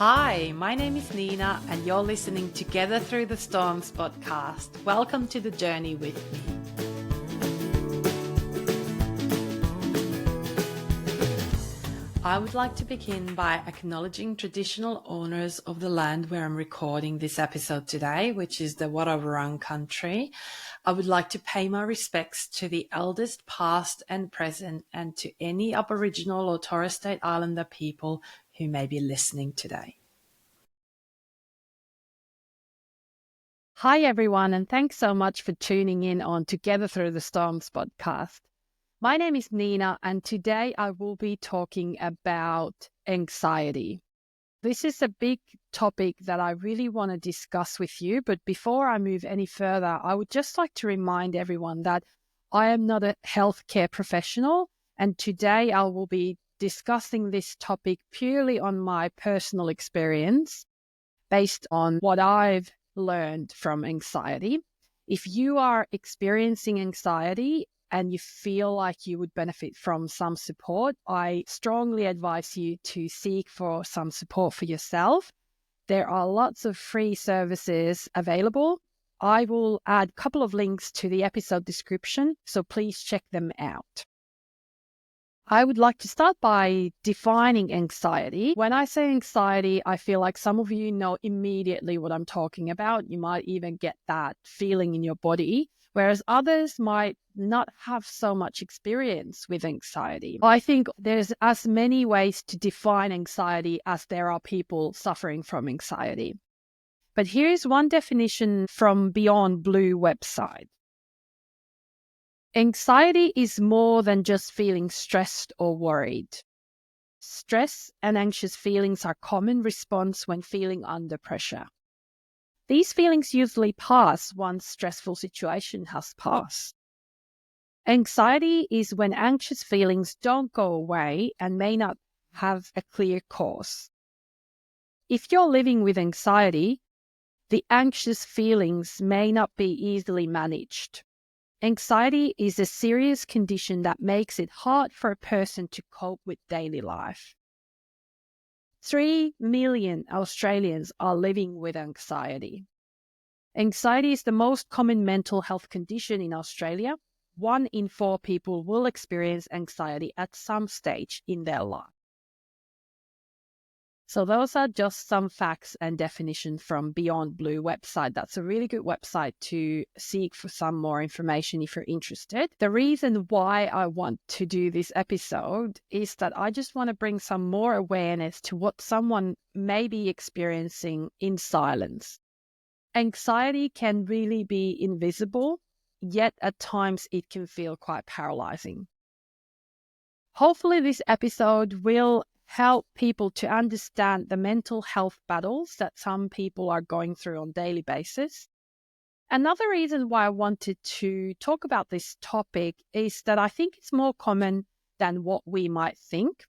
Hi, my name is Niina and you're listening Together Through the Storms podcast. Welcome to the journey with me. I would like to begin by acknowledging traditional owners of the land where I'm recording this episode today, which is the Wurrung country. I would like to pay my respects to the elders past and present and to any Aboriginal or Torres Strait Islander people who may be listening today. Hi everyone, and thanks so much for tuning in on Together Through the Storms podcast. My name is Niina, and today I will be talking about anxiety. This is a big topic that I really want to discuss with you, but before I move any further, I would just like to remind everyone that I am not a healthcare professional, and today I will be discussing this topic purely on my personal experience based on what I've learned from anxiety. If you are experiencing anxiety and you feel like you would benefit from some support, I strongly advise you to seek for some support for yourself. There are lots of free services available. I will add a couple of links to the episode description, so please check them out. I would like to start by defining anxiety. When I say anxiety, I feel like some of you know immediately what I'm talking about. You might even get that feeling in your body, whereas others might not have so much experience with anxiety. I think there's as many ways to define anxiety as there are people suffering from anxiety. But here's one definition from Beyond Blue website. Anxiety is more than just feeling stressed or worried. Stress and anxious feelings are common response when feeling under pressure. These feelings usually pass once stressful situation has passed. Anxiety is when anxious feelings don't go away and may not have a clear cause. If you're living with anxiety, the anxious feelings may not be easily managed. Anxiety is a serious condition that makes it hard for a person to cope with daily life. 3 million Australians are living with anxiety. Anxiety is the most common mental health condition in Australia. 1 in 4 people will experience anxiety at some stage in their life. So those are just some facts and definitions from Beyond Blue website. That's a really good website to seek for some more information if you're interested. The reason why I want to do this episode is that I just want to bring some more awareness to what someone may be experiencing in silence. Anxiety can really be invisible, yet at times it can feel quite paralyzing. Hopefully this episode will help people to understand the mental health battles that some people are going through on a daily basis. Another reason why I wanted to talk about this topic is that I think it's more common than what we might think.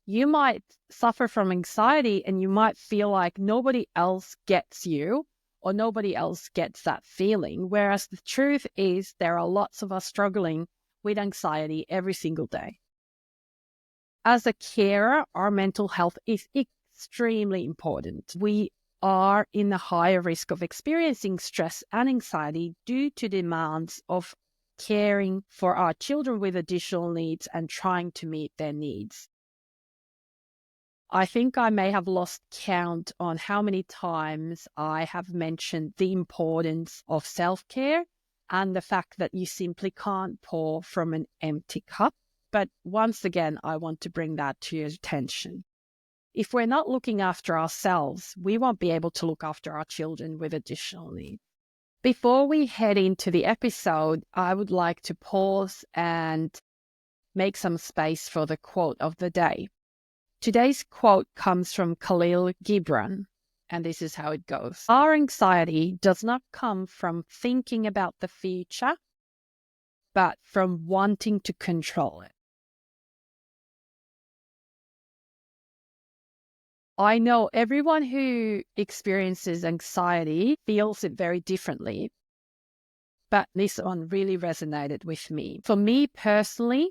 You might suffer from anxiety and you might feel like nobody else gets you or nobody else gets that feeling, whereas the truth is there are lots of us struggling with anxiety every single day. As a carer, our mental health is extremely important. We are in a higher risk of experiencing stress and anxiety due to demands of caring for our children with additional needs and trying to meet their needs. I think I may have lost count on how many times I have mentioned the importance of self-care and the fact that you simply can't pour from an empty cup. But once again, I want to bring that to your attention. If we're not looking after ourselves, we won't be able to look after our children with additional needs. Before we head into the episode, I would like to pause and make some space for the quote of the day. Today's quote comes from Khalil Gibran, and this is how it goes. Our anxiety does not come from thinking about the future, but from wanting to control it. I know everyone who experiences anxiety feels it very differently, but this one really resonated with me. For me personally,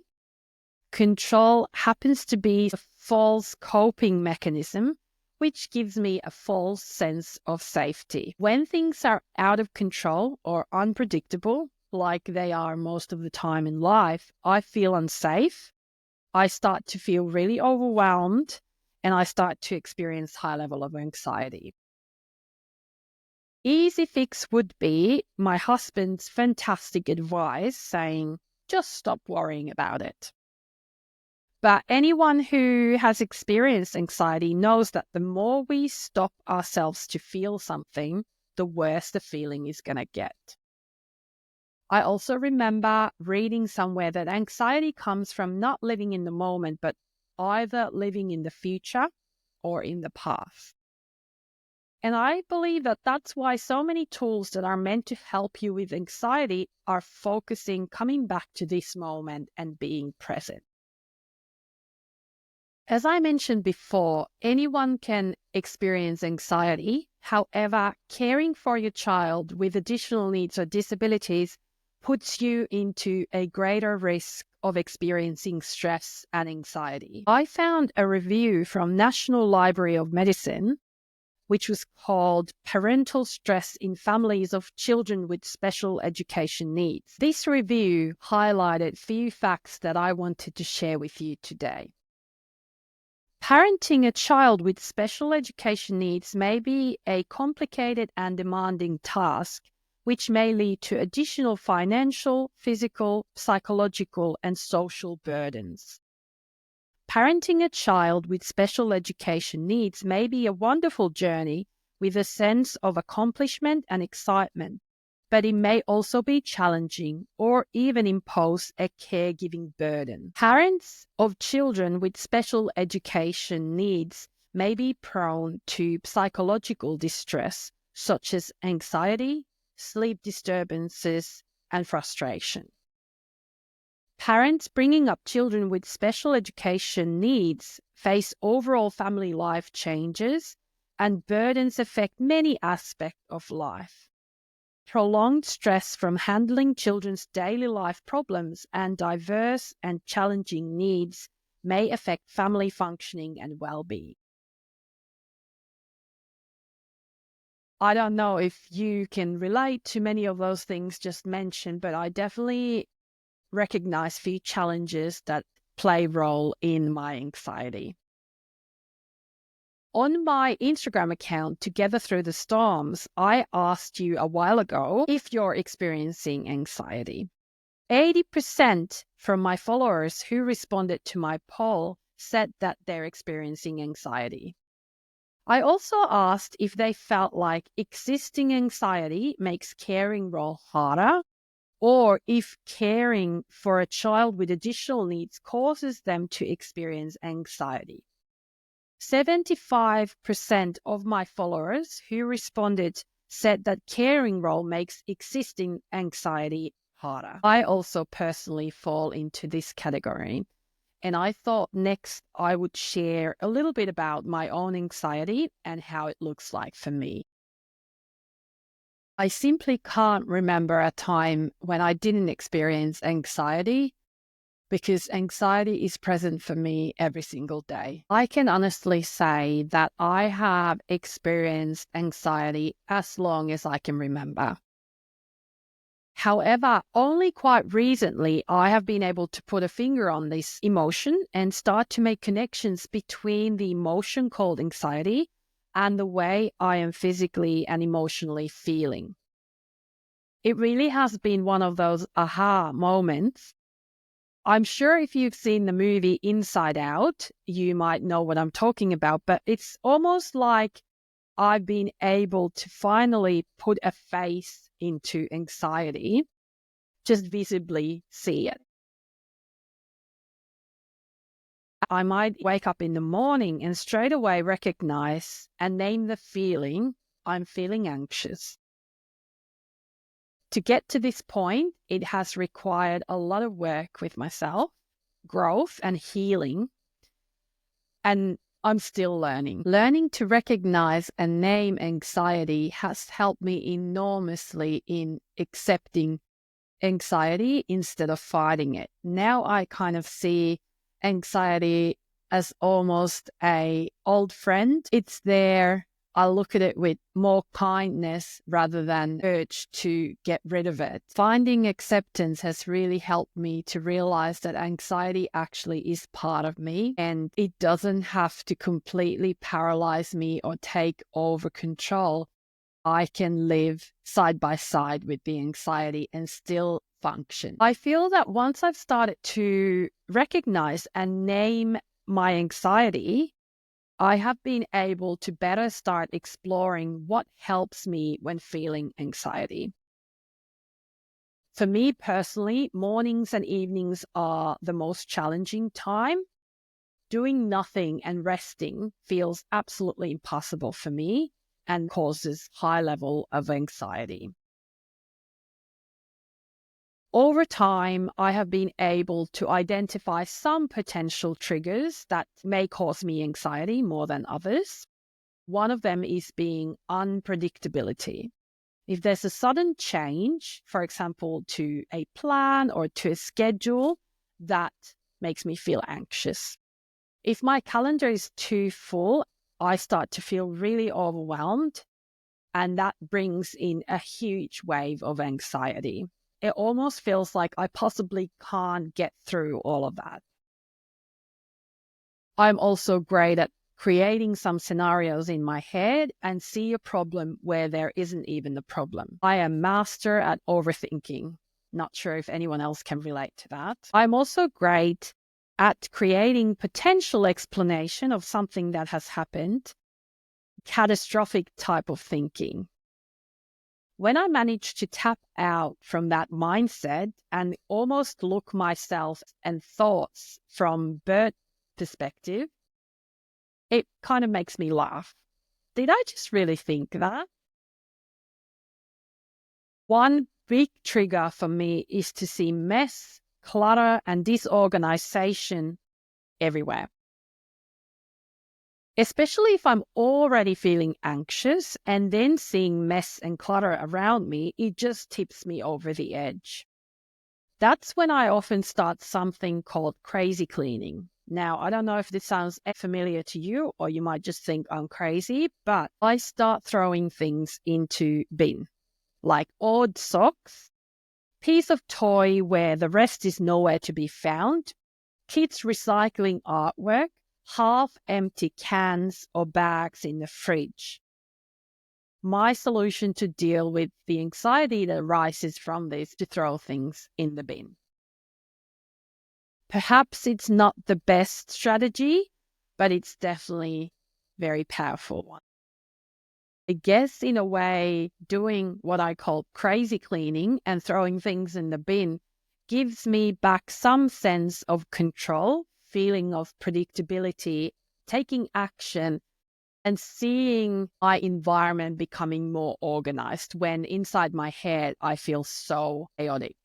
control happens to be a false coping mechanism which gives me a false sense of safety. When things are out of control or unpredictable, like they are most of the time in life, I feel unsafe. I start to feel really overwhelmed and I start to experience high level of anxiety. Easy fix would be my husband's fantastic advice saying, just stop worrying about it. But anyone who has experienced anxiety knows that the more we stop ourselves to feel something, the worse the feeling is going to get. I also remember reading somewhere that anxiety comes from not living in the moment, but either living in the future or in the past. And I believe that that's why so many tools that are meant to help you with anxiety are focusing, coming back to this moment and being present. As I mentioned before, anyone can experience anxiety. However, caring for your child with additional needs or disabilities puts you into a greater risk of experiencing stress and anxiety. I found a review from National Library of Medicine, which was called Parental Stress in Families of Children with Special Education Needs. This review highlighted few facts that I wanted to share with you today. Parenting a child with special education needs may be a complicated and demanding task, which may lead to additional financial, physical, psychological, and social burdens. Parenting a child with special education needs may be a wonderful journey with a sense of accomplishment and excitement, but it may also be challenging or even impose a caregiving burden. Parents of children with special education needs may be prone to psychological distress, such as anxiety, sleep disturbances, and frustration. Parents bringing up children with special education needs face overall family life changes, and burdens affect many aspects of life. Prolonged stress from handling children's daily life problems and diverse and challenging needs may affect family functioning and well-being. I don't know if you can relate to many of those things just mentioned, but I definitely recognize few challenges that play a role in my anxiety. On my Instagram account, Together Through the Storms, I asked you a while ago if you're experiencing anxiety. 80% from my followers who responded to my poll said that they're experiencing anxiety. I also asked if they felt like existing anxiety makes caring role harder, or if caring for a child with additional needs causes them to experience anxiety. 75% of my followers who responded said that caring role makes existing anxiety harder. I also personally fall into this category. And I thought next I would share a little bit about my own anxiety and how it looks like for me. I simply can't remember a time when I didn't experience anxiety, because anxiety is present for me every single day. I can honestly say that I have experienced anxiety as long as I can remember. However, only quite recently, I have been able to put a finger on this emotion and start to make connections between the emotion called anxiety and the way I am physically and emotionally feeling. It really has been one of those aha moments. I'm sure if you've seen the movie Inside Out, you might know what I'm talking about, but it's almost like I've been able to finally put a face into anxiety, just visibly see it. I might wake up in the morning and straight away recognize and name the feeling I'm feeling anxious. To get to this point, it has required a lot of work with myself, growth and healing, and I'm still learning. Learning to recognize and name anxiety has helped me enormously in accepting anxiety instead of fighting it. Now I kind of see anxiety as almost a old friend. It's there. I look at it with more kindness rather than urge to get rid of it. Finding acceptance has really helped me to realize that anxiety actually is part of me and it doesn't have to completely paralyze me or take over control. I can live side by side with the anxiety and still function. I feel that once I've started to recognize and name my anxiety, I have been able to better start exploring what helps me when feeling anxiety. For me personally, mornings and evenings are the most challenging time. Doing nothing and resting feels absolutely impossible for me and causes high level of anxiety. Over time, I have been able to identify some potential triggers that may cause me anxiety more than others. One of them is being unpredictability. If there's a sudden change, for example, to a plan or to a schedule, that makes me feel anxious. If my calendar is too full, I start to feel really overwhelmed, and that brings in a huge wave of anxiety. It almost feels like I possibly can't get through all of that. I'm also great at creating some scenarios in my head and see a problem where there isn't even a problem. I am master at overthinking. Not sure if anyone else can relate to that. I'm also great at creating potential explanation of something that has happened, catastrophic type of thinking. When I manage to tap out from that mindset and almost look myself and thoughts from bird perspective, it kind of makes me laugh. Did I just really think that? One big trigger for me is to see mess, clutter, and disorganization everywhere. Especially if I'm already feeling anxious and then seeing mess and clutter around me, it just tips me over the edge. That's when I often start something called crazy cleaning. Now, I don't know if this sounds familiar to you or you might just think I'm crazy, but I start throwing things into bin, like odd socks, piece of toy where the rest is nowhere to be found, kids recycling artwork, half-empty cans or bags in the fridge. My solution to deal with the anxiety that arises from this is to throw things in the bin. Perhaps it's not the best strategy, but it's definitely a very powerful one. I guess in a way, doing what I call crazy cleaning and throwing things in the bin gives me back some sense of control, feeling of predictability, taking action, and seeing my environment becoming more organized when inside my head I feel so chaotic.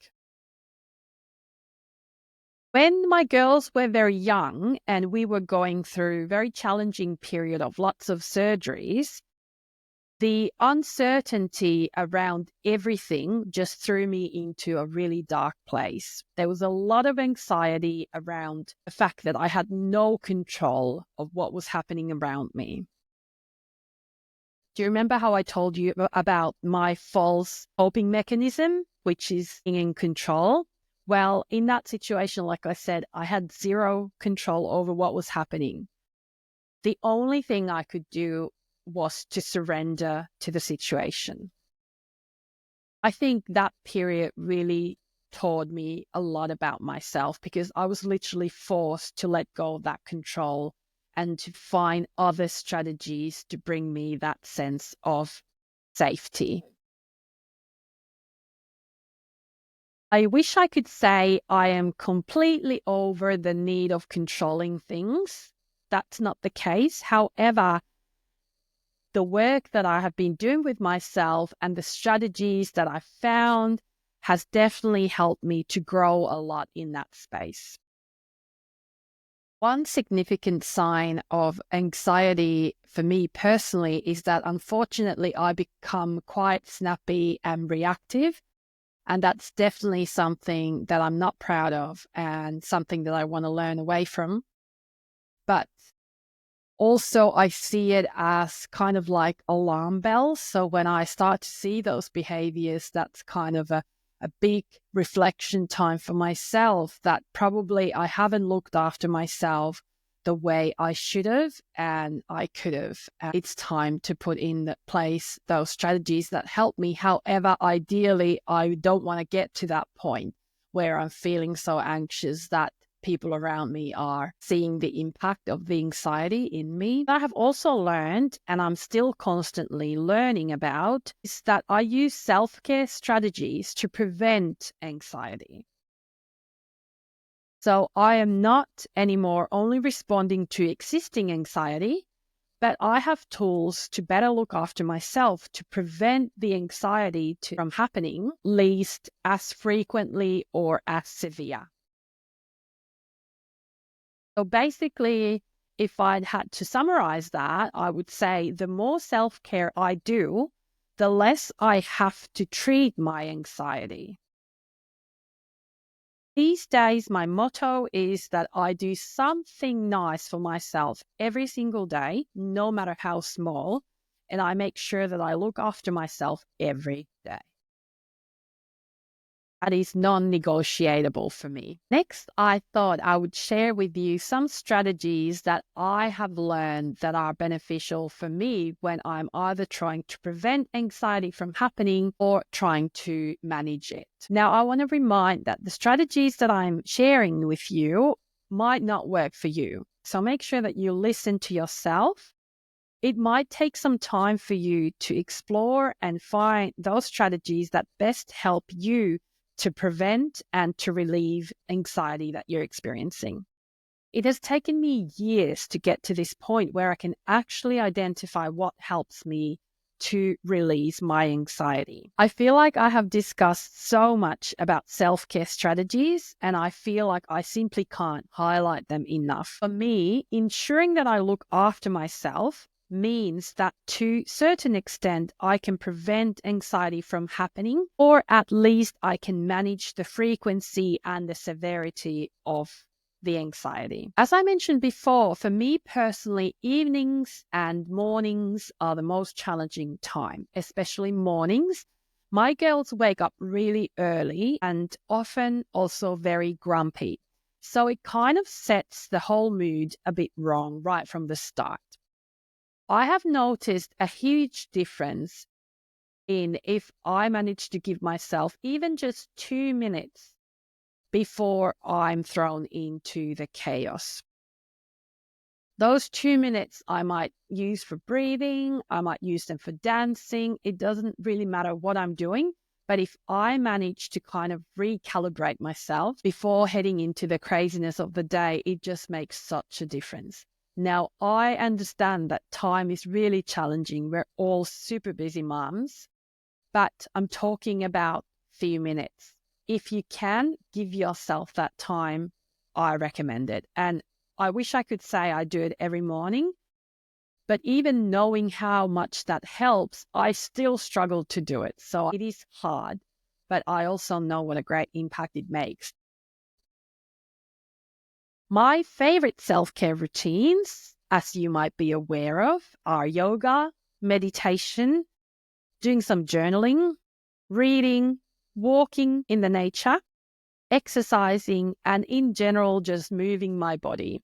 When my girls were very young and we were going through a very challenging period of lots of surgeries, the uncertainty around everything just threw me into a really dark place. There was a lot of anxiety around the fact that I had no control of what was happening around me. Do you remember how I told you about my false coping mechanism, which is being in control? Well, in that situation, like I said, I had zero control over what was happening. The only thing I could do was to surrender to the situation. I think that period really taught me a lot about myself because I was literally forced to let go of that control and to find other strategies to bring me that sense of safety. I wish I could say I am completely over the need of controlling things. That's not the case. However, the work that I have been doing with myself and the strategies that I've found has definitely helped me to grow a lot in that space. One significant sign of anxiety for me personally is that unfortunately I become quite snappy and reactive. And that's definitely something that I'm not proud of and something that I want to learn away from. But also, I see it as kind of like alarm bells. So when I start to see those behaviors, that's kind of a big reflection time for myself that probably I haven't looked after myself the way I should have and I could have. And it's time to put in the place those strategies that help me. However, ideally, I don't want to get to that point where I'm feeling so anxious that people around me are seeing the impact of the anxiety in me. I have also learned, and I'm still constantly learning about, is that I use self-care strategies to prevent anxiety. So I am not anymore only responding to existing anxiety, but I have tools to better look after myself to prevent the anxiety from happening, least as frequently or as severe. So basically, if I'd had to summarize that, I would say the more self-care I do, the less I have to treat my anxiety. These days, my motto is that I do something nice for myself every single day, no matter how small, and I make sure that I look after myself every day. That is non-negotiable for me. Next, I thought I would share with you some strategies that I have learned that are beneficial for me when I'm either trying to prevent anxiety from happening or trying to manage it. Now, I want to remind that the strategies that I'm sharing with you might not work for you. So make sure that you listen to yourself. It might take some time for you to explore and find those strategies that best help you to prevent and to relieve anxiety that you're experiencing. It has taken me years to get to this point where I can actually identify what helps me to release my anxiety. I feel like I have discussed so much about self-care strategies, and I feel like I simply can't highlight them enough. For me, ensuring that I look after myself means that to a certain extent I can prevent anxiety from happening, or at least I can manage the frequency and the severity of the anxiety. As I mentioned before, for me personally, evenings and mornings are the most challenging time, especially mornings. My girls wake up really early and often also very grumpy. So it kind of sets the whole mood a bit wrong right from the start. I have noticed a huge difference in if I manage to give myself even just 2 minutes before I'm thrown into the chaos. Those 2 minutes I might use for breathing, I might use them for dancing. It doesn't really matter what I'm doing. But if I manage to kind of recalibrate myself before heading into the craziness of the day, it just makes such a difference. Now, I understand that time is really challenging. We're all super busy moms, but I'm talking about a few minutes. If you can give yourself that time, I recommend it. And I wish I could say I do it every morning, but even knowing how much that helps, I still struggle to do it. So it is hard, but I also know what a great impact it makes. My favorite self-care routines, as you might be aware of, are yoga, meditation, doing some journaling, reading, walking in the nature, exercising, and in general, just moving my body.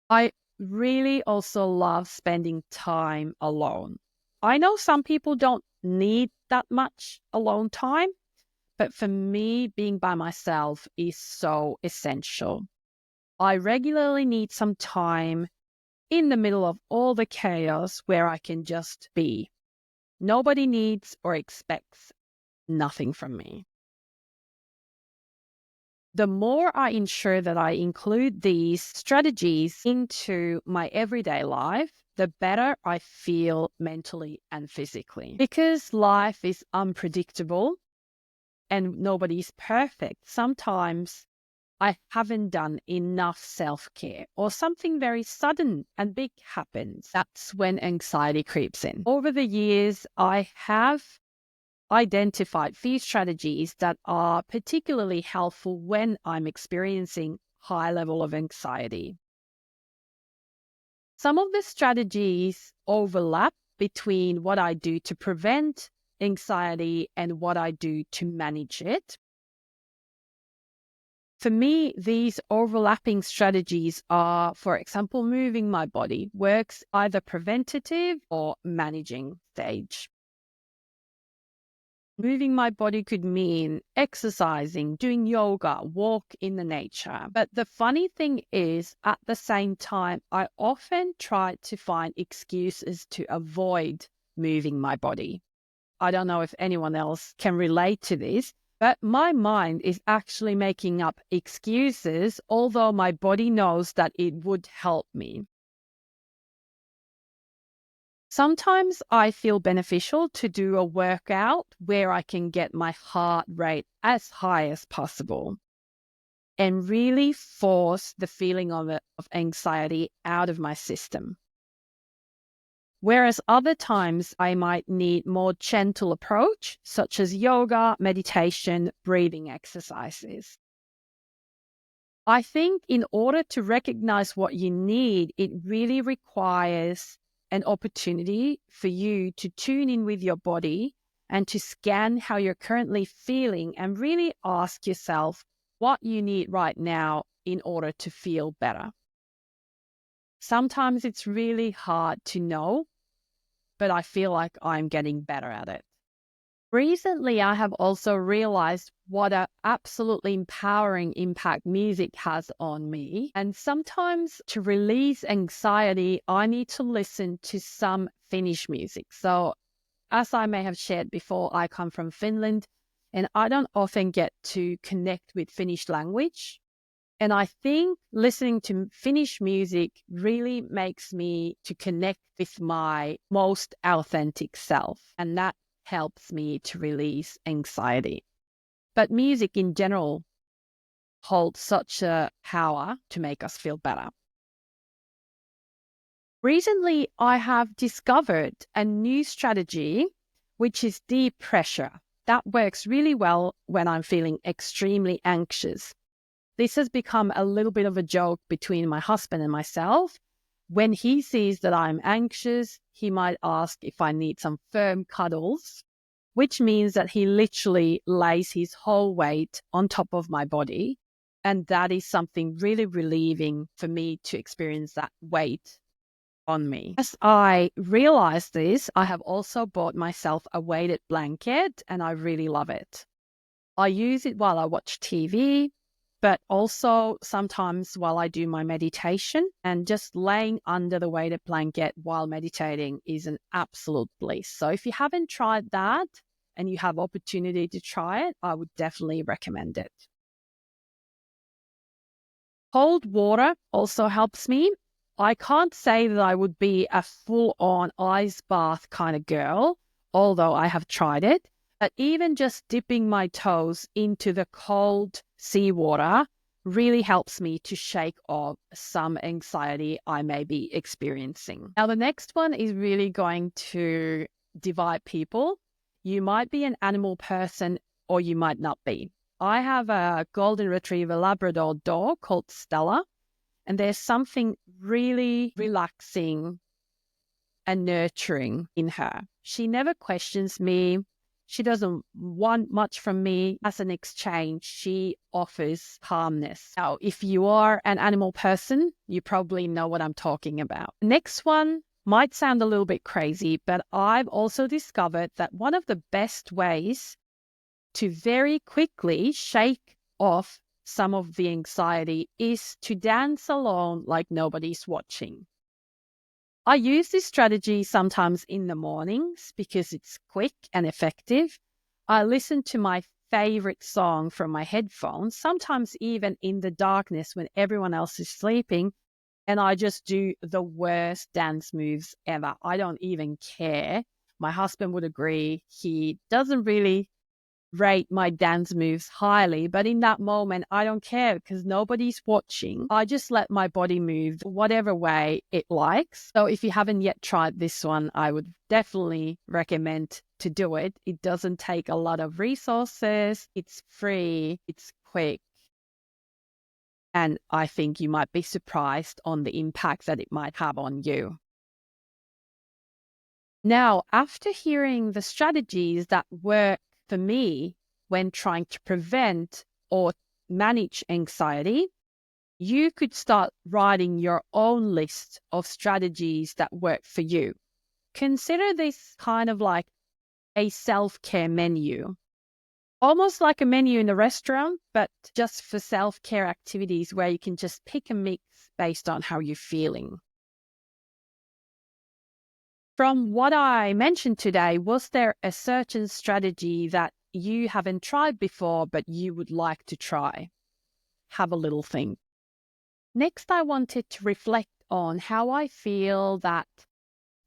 I really also love spending time alone. I know some people don't need that much alone time, but for me, being by myself is so essential. I regularly need some time in the middle of all the chaos where I can just be. Nobody needs or expects nothing from me. The more I ensure that I include these strategies into my everyday life, the better I feel mentally and physically. Because life is unpredictable and nobody's perfect, sometimes I haven't done enough self-care or something very sudden and big happens. That's when anxiety creeps in. Over the years, I have identified few strategies that are particularly helpful when I'm experiencing high level of anxiety. Some of the strategies overlap between what I do to prevent anxiety and what I do to manage it. For me, these overlapping strategies are, for example, moving my body works either preventative or managing stage. Moving my body could mean exercising, doing yoga, walk in the nature. But the funny thing is, at the same time, I often try to find excuses to avoid moving my body. I don't know if anyone else can relate to this, but my mind is actually making up excuses, although my body knows that it would help me. Sometimes I feel beneficial to do a workout where I can get my heart rate as high as possible and really force the feeling of anxiety out of my system. Whereas other times I might need more gentle approach, such as yoga, meditation, breathing exercises. I think in order to recognize what you need, it really requires an opportunity for you to tune in with your body and to scan how you're currently feeling and really ask yourself what you need right now in order to feel better. Sometimes it's really hard to know, but I feel like I'm getting better at it. Recently, I have also realized what an absolutely empowering impact music has on me. And sometimes to release anxiety, I need to listen to some Finnish music. So as I may have shared before, I come from Finland and I don't often get to connect with Finnish language. And I think listening to Finnish music really makes me to connect with my most authentic self. And that helps me to release anxiety. But music in general holds such a power to make us feel better. Recently, I have discovered a new strategy, which is deep pressure. That works really well when I'm feeling extremely anxious. This has become a little bit of a joke between my husband and myself. When he sees that I'm anxious, he might ask if I need some firm cuddles, which means that he literally lays his whole weight on top of my body. And that is something really relieving for me to experience that weight on me. As I realized this, I have also bought myself a weighted blanket and I really love it. I use it while I watch TV, but also sometimes while I do my meditation, and just laying under the weighted blanket while meditating is an absolute bliss. So if you haven't tried that and you have opportunity to try it, I would definitely recommend it. Cold water also helps me. I can't say that I would be a full-on ice bath kind of girl, although I have tried it. But even just dipping my toes into the cold seawater really helps me to shake off some anxiety I may be experiencing. Now, the next one is really going to divide people. You might be an animal person or you might not be. I have a golden retriever Labrador dog called Stella, and there's something really relaxing and nurturing in her. She never questions me. She doesn't want much from me. As an exchange, she offers calmness. Now, if you are an animal person, you probably know what I'm talking about. Next one might sound a little bit crazy, but I've also discovered that one of the best ways to very quickly shake off some of the anxiety is to dance alone like nobody's watching. I use this strategy sometimes in the mornings because it's quick and effective. I listen to my favorite song from my headphones, sometimes even in the darkness when everyone else is sleeping, and I just do the worst dance moves ever. I don't even care. My husband would agree. He doesn't really rate my dance moves highly, but in that moment, I don't care because nobody's watching. I just let my body move whatever way it likes. So if you haven't yet tried this one, I would definitely recommend to do it. It doesn't take a lot of resources. It's free. It's quick. And I think you might be surprised on the impact that it might have on you. Now, after hearing the strategies that work for me when trying to prevent or manage anxiety, you could start writing your own list of strategies that work for you. Consider this kind of like a self-care menu, almost like a menu in a restaurant, but just for self-care activities where you can just pick a mix based on how you're feeling. From what I mentioned today, was there a certain strategy that you haven't tried before, but you would like to try? Have a little think. Next, I wanted to reflect on how I feel that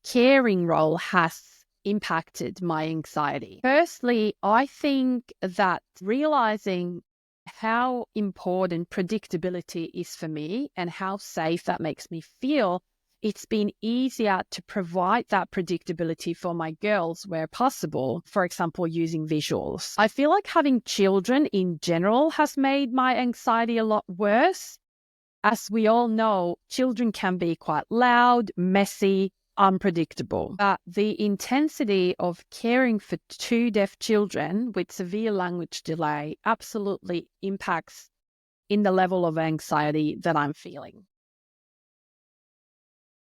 caring role has impacted my anxiety. Firstly, I think that realizing how important predictability is for me and how safe that makes me feel, it's been easier to provide that predictability for my girls where possible, for example, using visuals. I feel like having children in general has made my anxiety a lot worse. As we all know, children can be quite loud, messy, unpredictable. But the intensity of caring for two deaf children with severe language delay absolutely impacts in the level of anxiety that I'm feeling.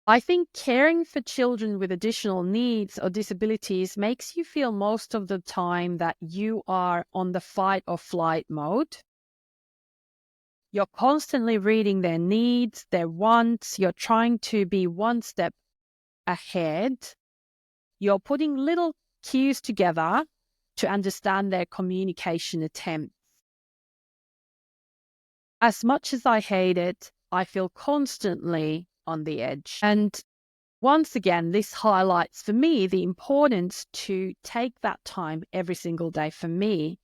I think caring for children with additional needs or disabilities makes you feel most of the time that you are on the fight or flight mode. You're constantly reading their needs, their wants. You're trying to be one step ahead. You're putting little cues together to understand their communication attempts. As much as I hate it, I feel constantly on the edge. And once again, this highlights for me the importance to take that time every single day for me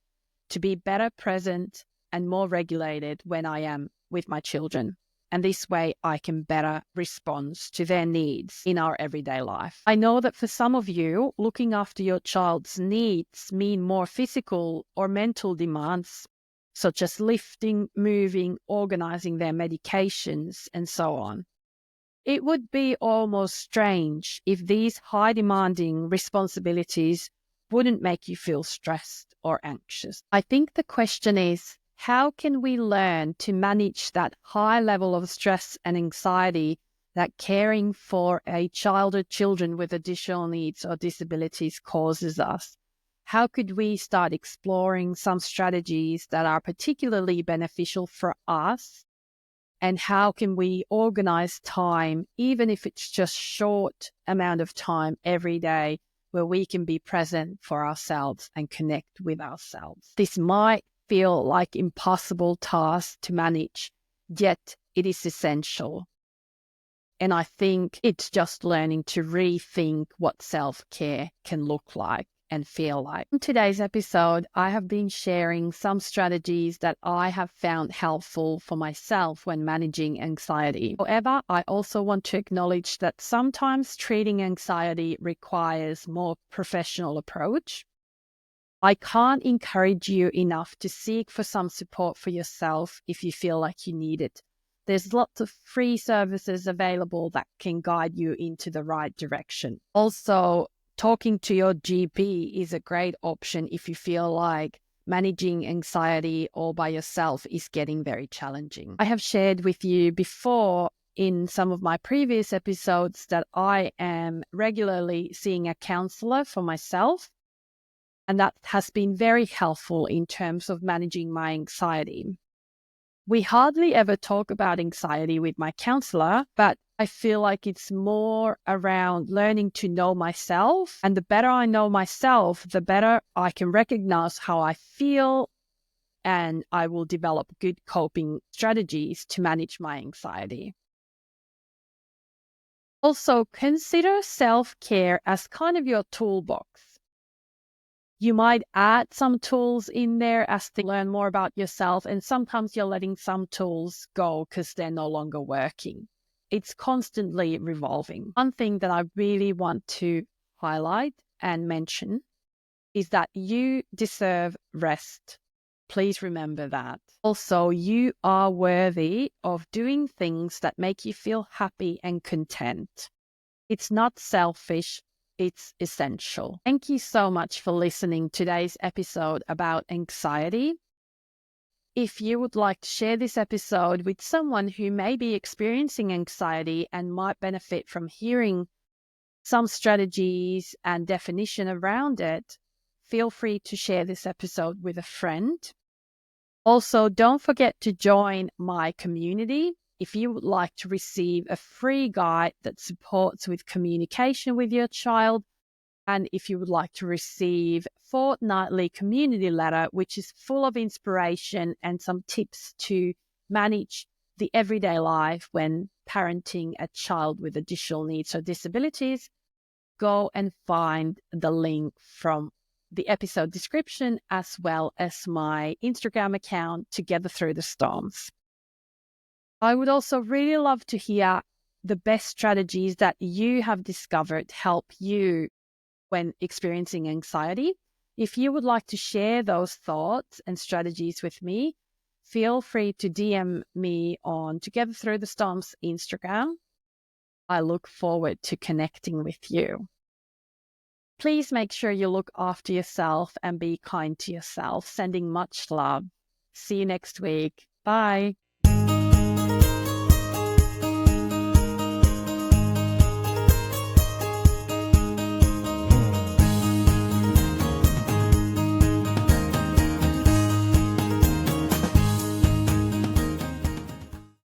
to be better present and more regulated when I am with my children. And this way I can better respond to their needs in our everyday life. I know that for some of you, looking after your child's needs mean more physical or mental demands, such as lifting, moving, organizing their medications, and so on. It would be almost strange if these high demanding responsibilities wouldn't make you feel stressed or anxious. I think the question is, how can we learn to manage that high level of stress and anxiety that caring for a child or children with additional needs or disabilities causes us? How could we start exploring some strategies that are particularly beneficial for us? And how can we organize time, even if it's just short amount of time every day, where we can be present for ourselves and connect with ourselves? This might feel like impossible task to manage, yet it is essential. And I think it's just learning to rethink what self-care can look like and feel like. In today's episode, I have been sharing some strategies that I have found helpful for myself when managing anxiety. However, I also want to acknowledge that sometimes treating anxiety requires more professional approach. I can't encourage you enough to seek for some support for yourself if you feel like you need it. There's lots of free services available that can guide you into the right direction. Also, talking to your GP is a great option if you feel like managing anxiety all by yourself is getting very challenging. I have shared with you before in some of my previous episodes that I am regularly seeing a counselor for myself, and that has been very helpful in terms of managing my anxiety. We hardly ever talk about anxiety with my counselor, but I feel like it's more around learning to know myself. And the better I know myself, the better I can recognize how I feel, and I will develop good coping strategies to manage my anxiety. Also, consider self-care as kind of your toolbox. You might add some tools in there as to learn more about yourself, and sometimes you're letting some tools go because they're no longer working. It's constantly revolving. One thing that I really want to highlight and mention is that you deserve rest. Please remember that. Also, you are worthy of doing things that make you feel happy and content. It's not selfish, it's essential. Thank you so much for listening to today's episode about anxiety. If you would like to share this episode with someone who may be experiencing anxiety and might benefit from hearing some strategies and definition around it, feel free to share this episode with a friend. Also, don't forget to join my community if you would like to receive a free guide that supports with communication with your child, and if you would like to receive fortnightly community letter, which is full of inspiration and some tips to manage the everyday life when parenting a child with additional needs or disabilities, go and find the link from the episode description as well as my Instagram account, Together Through the Storms. I would also really love to hear the best strategies that you have discovered help you when experiencing anxiety. If you would like to share those thoughts and strategies with me, feel free to DM me on Together Through the Storms Instagram. I look forward to connecting with you. Please make sure you look after yourself and be kind to yourself. Sending much love. See you next week. Bye.